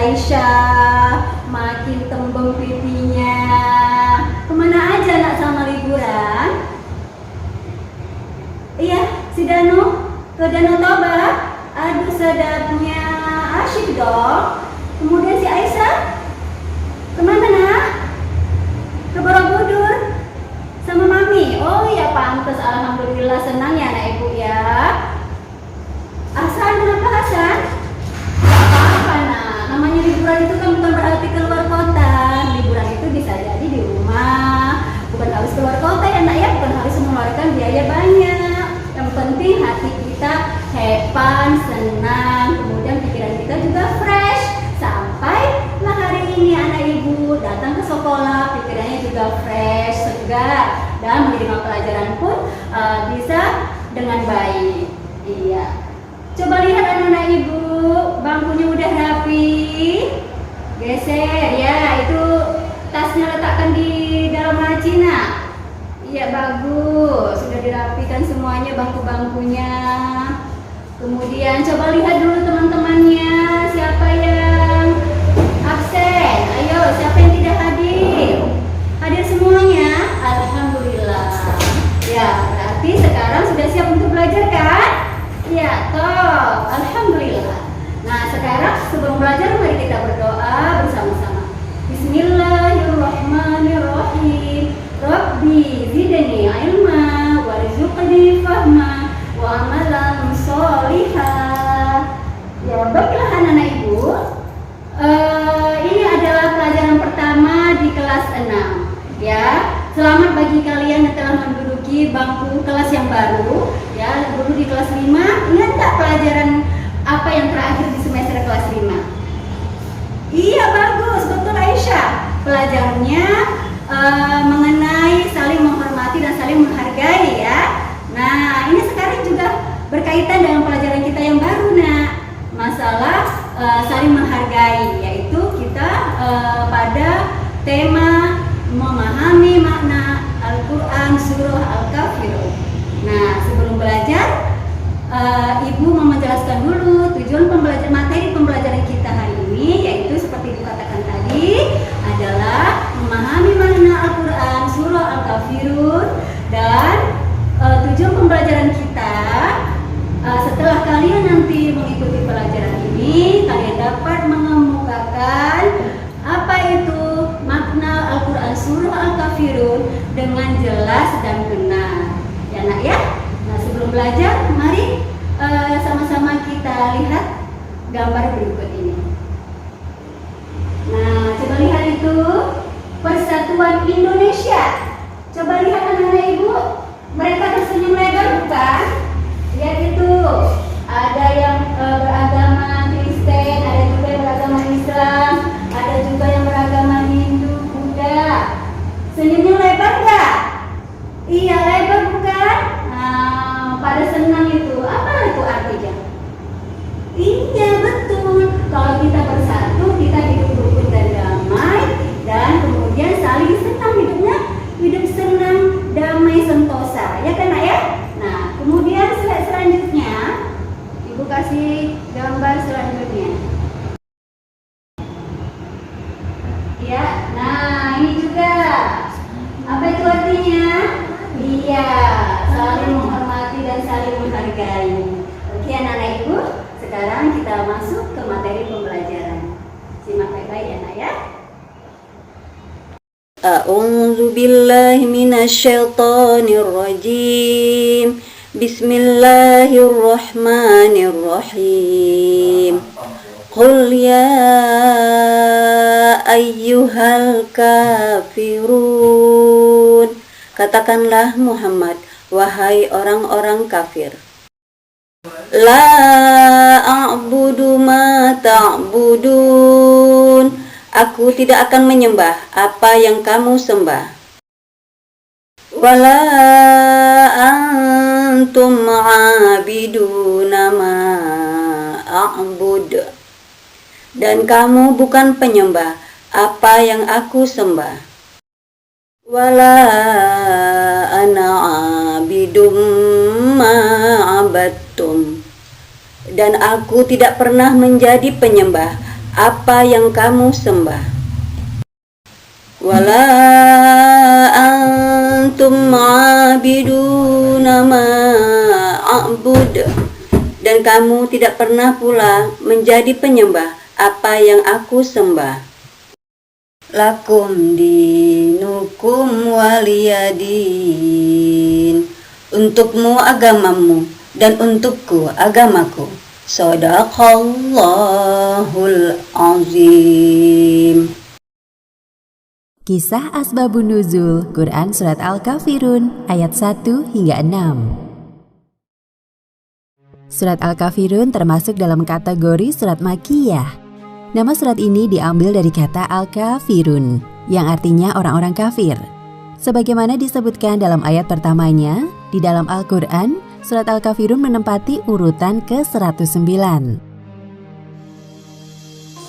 Aisyah makin tembem pipinya. Kemana aja nak sama liburan? Iya, si Danu ke Danau Toba. Aduh sedapnya, asyik dong. Kemudian si Aisyah kemana nak? Ke Borobudur sama mami. Oh ya pantas, alhamdulillah, senang ya anak ibu ya. Hasan, kenapa Hasan? Gak apa-apa nak, namanya liburan itu kan bukan berarti keluar kota. Liburan itu bisa jadi di rumah, bukan harus keluar kota ya nak ya, bukan harus mengeluarkan biaya banyak. Yang penting hati kita happy, senang, kemudian pikiran kita juga fresh. Sampailah hari ini anak ibu datang ke sekolah, pikirannya juga fresh, segar, dan menerima pelajaran pun bisa dengan baik. Iya. Coba lihat anak-anak ibu, bangkunya udah rapi. Geser ya, itu tasnya letakkan di dalam laci nak. Iya bagus, sudah dirapikan semuanya bangku-bangkunya. Kemudian coba lihat dulu teman-temannya, siapa yang absen? Ayo, siapa yang tidak hadir? Hadir semuanya? Alhamdulillah. Ya, berarti sekarang sudah siap untuk belajar kan? Ya, toh. Alhamdulillah. Nah, sekarang sebelum belajar mari kita berdoa bersama-sama. Bismillahirrahmanirrahim. Rabbi zidni ilma warzuqni fahma wa amalan sholihah. Ya, baiklah anak-anak ibu. Ini adalah pelajaran pertama di kelas 6. Ya, selamat bagi kalian yang telah menduduki bangku kelas yang baru. Ya, dulu di kelas 5. Ingat tak pelajaran apa yang terakhir di semester kelas 5? Iya, bagus, betul Aisyah. Pelajarannya mengenai saling menghormati dan saling menghargai ya. Nah, ini sekarang juga berkaitan dengan pelajaran kita yang baru nak. Masalah saling menghargai, yaitu kita pada tema memahami makna Al-Quran surah Al-Kafirun. Nah, sebelum belajar, Ibu mau menjelaskan dulu tujuan materi pembelajaran kita hari ini, yaitu seperti Ibu katakan tadi adalah memahami makna Al-Quran surah Al-Kafirun. Dan tujuan pembelajaran kita, setelah kalian nanti mengikuti pelajaran ini, kalian dapat mengemukakan apa itu makna Al-Quran surah Al-Kafirun dengan jelas dan benar. Ya nak ya? Nah, sebelum belajar, mari sama-sama kita lihat gambar berikut ini. Nah, coba lihat itu Persatuan Indonesia. Coba lihat anak-anak ibu, mereka tersenyum lebar bukan? Lihat itu, ada yang beragama Kristen, ada juga yang beragama Islam, ada juga yang beragama Hindu, Buddha. Senyumnya lebar nggak? Iya, lebar bukan? Nah, pada senang itu. Apa itu artinya? Iya, betul. Kalau kita bersatu, kita hidup rukun dan damai, dan kemudian saling senang hidupnya, hidup senang, damai, sentosa. Ya kan, Nak ya? Nah, kemudian slide selanjutnya, Ibu kasih gambar selanjutnya. Ya, nah ini juga. Apa itu artinya? Iya, saling menghormati dan saling menghargai. Oke anak-anak ibu, sekarang kita masuk ke materi pembelajaran. Simak baik-baik ya nak ya. A'udzu billahi minasyaitonir rajim. Bismillahirrahmanirrahim. Qul ya ayyuhal kafirun. Katakanlah Muhammad, wahai orang-orang kafir. La a'budu ma ta'budun. Aku tidak akan menyembah apa yang kamu sembah. Wala antum ma'abiduna ma a'bud. Dan kamu bukan penyembah apa yang aku sembah. Wala ana abidum ma'abattum. Dan aku tidak pernah menjadi penyembah apa yang kamu sembah. Wala antum abiduna ma a'bud, dan kamu tidak pernah pula menjadi penyembah apa yang aku sembah. Lakum dinukum waliyadin, untukmu agamamu dan untukku agamaku. Shadaqallahul azim. Kisah Asbabun Nuzul Quran Surat Al-Kafirun ayat 1 hingga 6. Surat Al-Kafirun termasuk dalam kategori surat Makkiyah. Nama surat ini diambil dari kata Al-Kafirun yang artinya orang-orang kafir. Sebagaimana disebutkan dalam ayat pertamanya, di dalam Al-Quran, surat Al-Kafirun menempati urutan ke-109.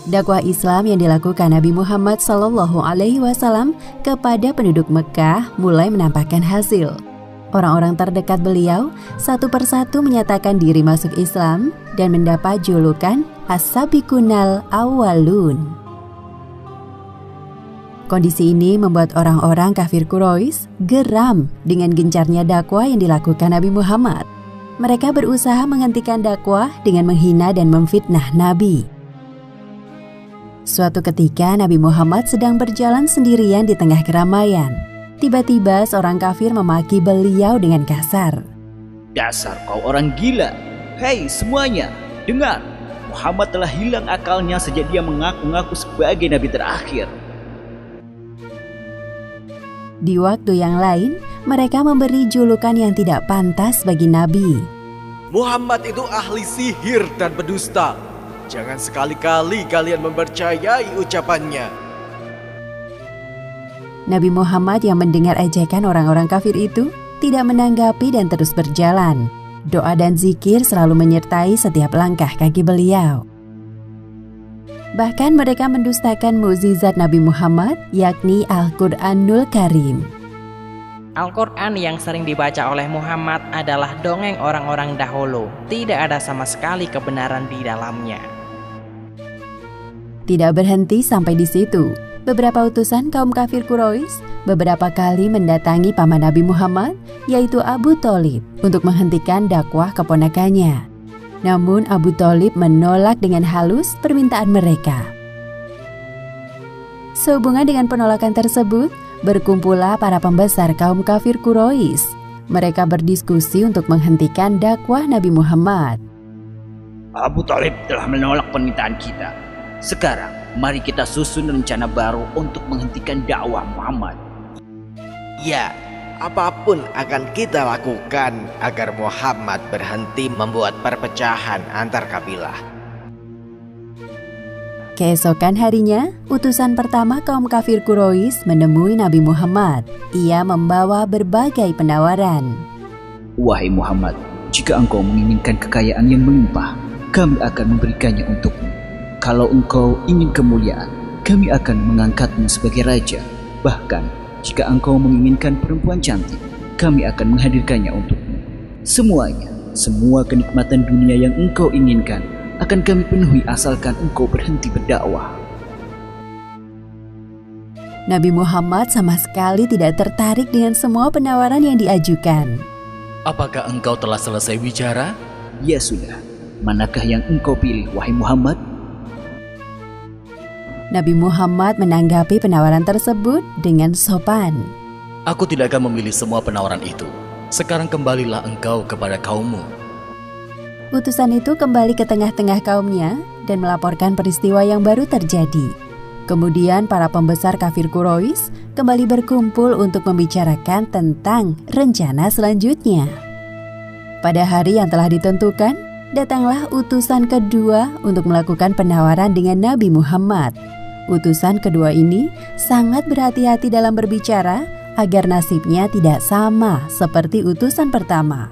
Dakwah Islam yang dilakukan Nabi Muhammad SAW kepada penduduk Mekah mulai menampakkan hasil. Orang-orang terdekat beliau satu persatu menyatakan diri masuk Islam dan mendapat julukan As-Sabiqunal Awwalun. Kondisi ini membuat orang-orang kafir Quraisy geram dengan gencarnya dakwah yang dilakukan Nabi Muhammad. Mereka berusaha menghentikan dakwah dengan menghina dan memfitnah Nabi. Suatu ketika Nabi Muhammad sedang berjalan sendirian di tengah keramaian. Tiba-tiba seorang kafir memaki beliau dengan kasar. Dasar kau orang gila. Hei semuanya, dengar. Muhammad telah hilang akalnya sejak dia mengaku-ngaku sebagai nabi terakhir. Di waktu yang lain, mereka memberi julukan yang tidak pantas bagi Nabi. Muhammad itu ahli sihir dan pendusta. Jangan sekali-kali kalian mempercayai ucapannya. Nabi Muhammad yang mendengar ejekan orang-orang kafir itu tidak menanggapi dan terus berjalan. Doa dan zikir selalu menyertai setiap langkah kaki beliau. Bahkan mereka mendustakan mukjizat Nabi Muhammad, yakni Al-Quranul Karim. Al-Quran yang sering dibaca oleh Muhammad adalah dongeng orang-orang dahulu. Tidak ada sama sekali kebenaran di dalamnya. Tidak berhenti sampai di situ. Beberapa utusan kaum kafir Quraisy beberapa kali mendatangi paman Nabi Muhammad, yaitu Abu Thalib, untuk menghentikan dakwah keponakannya. Namun Abu Thalib menolak dengan halus permintaan mereka. Sehubungan dengan penolakan tersebut, berkumpullah para pembesar kaum kafir Quraisy. Mereka berdiskusi untuk menghentikan dakwah Nabi Muhammad. Abu Thalib telah menolak permintaan kita. Sekarang, mari kita susun rencana baru untuk menghentikan dakwah Muhammad. Ya, apapun akan kita lakukan agar Muhammad berhenti membuat perpecahan antar kabilah. Keesokan harinya, utusan pertama kaum kafir Quraisy menemui Nabi Muhammad. Ia membawa berbagai penawaran. Wahai Muhammad, jika engkau menginginkan kekayaan yang melimpah, kami akan memberikannya untukmu. Kalau engkau ingin kemuliaan, kami akan mengangkatmu sebagai raja. Bahkan, jika engkau menginginkan perempuan cantik, kami akan menghadirkannya untukmu. Semuanya, semua kenikmatan dunia yang engkau inginkan akan kami penuhi asalkan engkau berhenti berdakwah. Nabi Muhammad sama sekali tidak tertarik dengan semua penawaran yang diajukan. Apakah engkau telah selesai bicara? Ya sudah, manakah yang engkau pilih, wahai Muhammad? Nabi Muhammad menanggapi penawaran tersebut dengan sopan. Aku tidak akan memilih semua penawaran itu. Sekarang kembalilah engkau kepada kaummu. Utusan itu kembali ke tengah-tengah kaumnya dan melaporkan peristiwa yang baru terjadi. Kemudian para pembesar kafir Quraisy kembali berkumpul untuk membicarakan tentang rencana selanjutnya. Pada hari yang telah ditentukan, datanglah utusan kedua untuk melakukan penawaran dengan Nabi Muhammad. Utusan kedua ini sangat berhati-hati dalam berbicara agar nasibnya tidak sama seperti utusan pertama.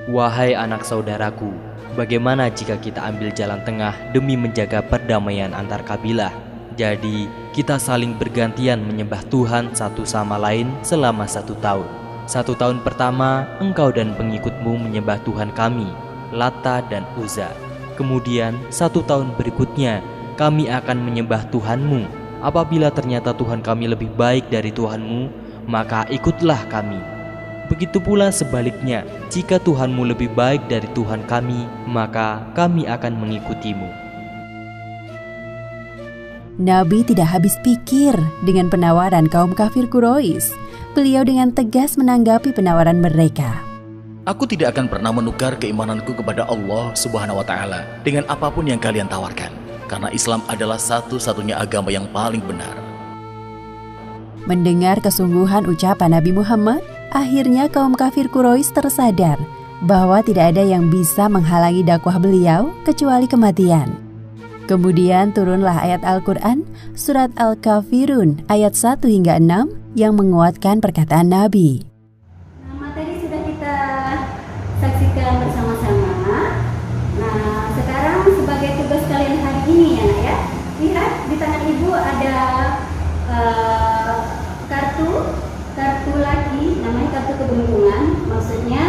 Wahai anak saudaraku, bagaimana jika kita ambil jalan tengah demi menjaga perdamaian antar kabilah? Jadi, kita saling bergantian menyembah Tuhan satu sama lain selama 1 tahun. 1 tahun pertama, engkau dan pengikutmu menyembah Tuhan kami, Lata dan Uzza. Kemudian 1 tahun berikutnya kami akan menyembah Tuhanmu. Apabila ternyata Tuhan kami lebih baik dari Tuhanmu, maka ikutlah kami. Begitu pula sebaliknya, jika Tuhanmu lebih baik dari Tuhan kami, maka kami akan mengikutimu. Nabi tidak habis pikir dengan penawaran kaum kafir Quraisy. Beliau dengan tegas menanggapi penawaran mereka. Aku tidak akan pernah menukar keimananku kepada Allah Subhanahu wa Ta'ala dengan apapun yang kalian tawarkan, karena Islam adalah satu-satunya agama yang paling benar. Mendengar kesungguhan ucapan Nabi Muhammad, akhirnya kaum kafir Quraisy tersadar bahwa tidak ada yang bisa menghalangi dakwah beliau kecuali kematian. Kemudian turunlah ayat Al-Quran, surat Al-Kafirun ayat 1 hingga 6 yang menguatkan perkataan Nabi. Tadi sudah kita saksikan bersama-sama. Nah, sekarang sebagai tugas kalian hari ini ya, Nak ya. Lihat di tangan Ibu ada kartu lagi, namanya kartu keberuntungan. Maksudnya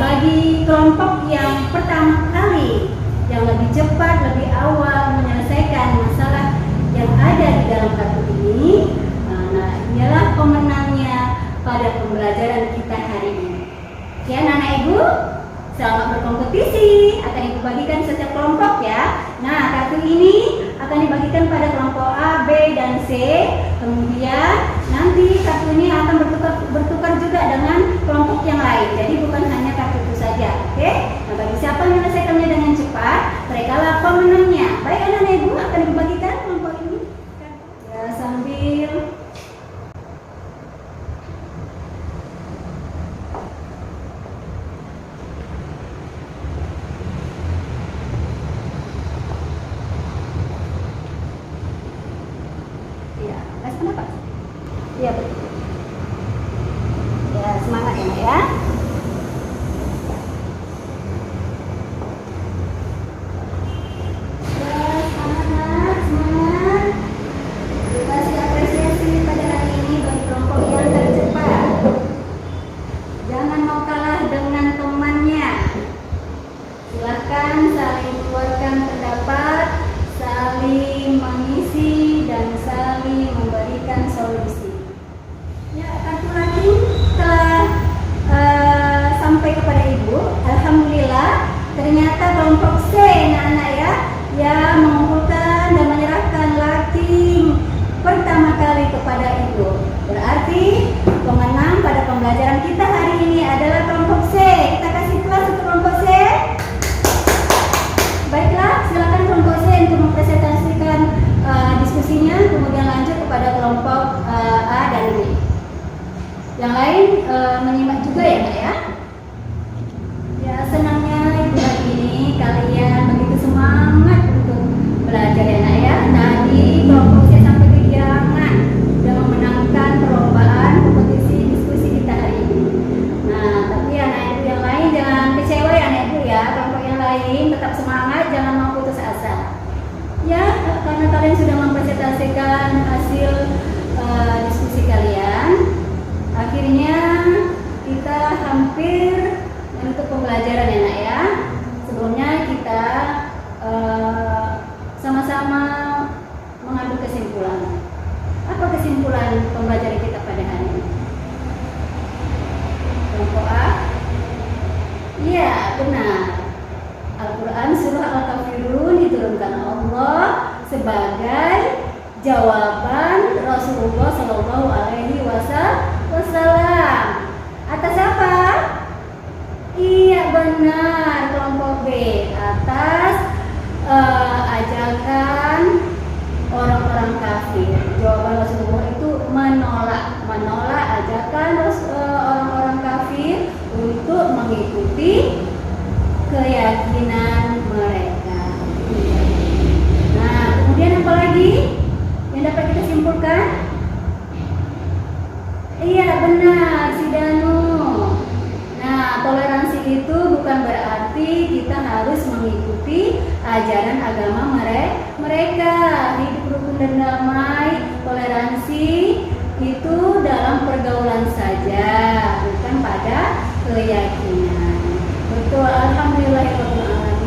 bagi kelompok yang pertama kali, yang lebih cepat, lebih awal menyelesaikan masalah yang ada di dalam kartu ini, nah inilah pemenangnya pada pembelajaran kita hari ini. Ya, anak Ibu, selamat berkompetisi. Akan Ibu bagikan setiap kelompok ya. Nah, kartu ini akan dibagikan pada kelompok A, B, dan C. Kemudian nanti kartu ini akan bertukar juga dengan kelompok yang lain. Jadi bukan hanya kartu itu saja. Oke? Nah, bagi siapa yang menyelesaikannya dengan cepat, mereka lah pemenangnya. Baik, anak Ibu, akan Ibu bagikan kelompok ini. Ya, sambil kasih pendapat. Iya betul. Ya, semangat ya, Nak ya. Semangat, Nak, semangat. Kasih apresiasi pada hari ini bagi kelompok yang tercepat. Jangan mau kalah dengan temannya. Silakan saling keluarkan pendapat, saling mengisi dan saling memberikan solusi. Ya, kartu lagi telah sampai kepada Ibu. Alhamdulillah, ternyata kelompok C, anak-anak ya, yang mengumpulkan dan menyerahkan laki pertama kali kepada Ibu. Berarti pemenang pada pembelajaran kita hari ini adalah kelompok C. Kita kasih kelas untuk kelompok C. Baiklah, silakan kelompok C untuk mempresentasikan diskusinya, kemudian lanjut kepada kelompok A dan B. Yang lain menyimak juga ya, Nak ya. Ya, senangnya Ibu hari ini kalian begitu semangat untuk belajar ya, Nak ya. Tadi kelompok C sampai kegiangan sudah memenangkan perlombaan kompetisi diskusi kita hari ini. Nah, tapi anak Ibu yang lain jangan kecewa ya, Anak Ibu ya. Kelompok yang lain tetap semangat, jangan mau putus asa. Ya, karena kalian sudah mempresentasikan hasil diskusi kalian, akhirnya kita hampir menutup pembelajaran ya, Nak ya. Sebelumnya kita sama-sama mengambil kesimpulan. Apa kesimpulan pembelajaran kita pada hari ini? Kelompok A? Iya, benar. Al-Quran surah Al-Kafirun diturunkan Allah sebagai jawaban Rasulullah Shallallahu Alaihi Wasallam. Atas apa? Iya benar, kelompok B. Atas ajakan orang-orang kafir. Jawaban Rasulullah itu menolak ajakan orang-orang kafir untuk mengikuti keyakinan mereka. Nah, kemudian apa lagi yang dapat kita simpulkan? Iya benar, si Danu. Nah, toleransi itu bukan berarti kita harus mengikuti ajaran agama mereka. Hidup rukun dan damai, toleransi itu dalam pergaulan saja, bukan pada keyakinan. Betul, alhamdulillahirabbil alamin.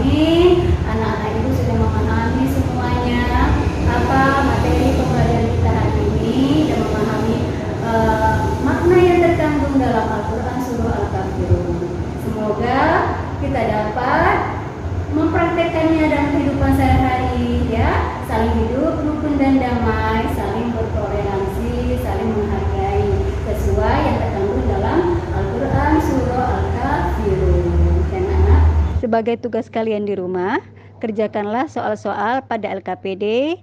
mempraktekkannya dalam kehidupan sehari-hari, ya, saling hidup rukun dan damai, saling bertoleransi, saling menghargai sesuai yang terkandung dalam Al-Quran surah Al-Kafirun. Dan anak, sebagai tugas kalian di rumah, kerjakanlah soal-soal pada LKPD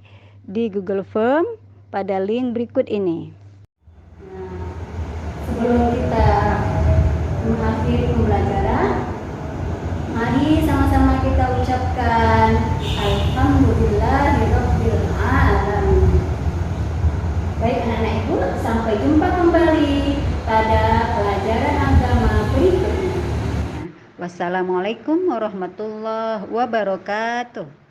di Google Form pada link berikut ini. Nah, sebelum kita mengakhiri pembelajaran, mari sama-sama kita ucapkan Alhamdulillahirabbil alamin. Baik anak-anak Ibu, sampai jumpa kembali pada pelajaran agama berikutnya. Wassalamualaikum warahmatullahi wabarakatuh.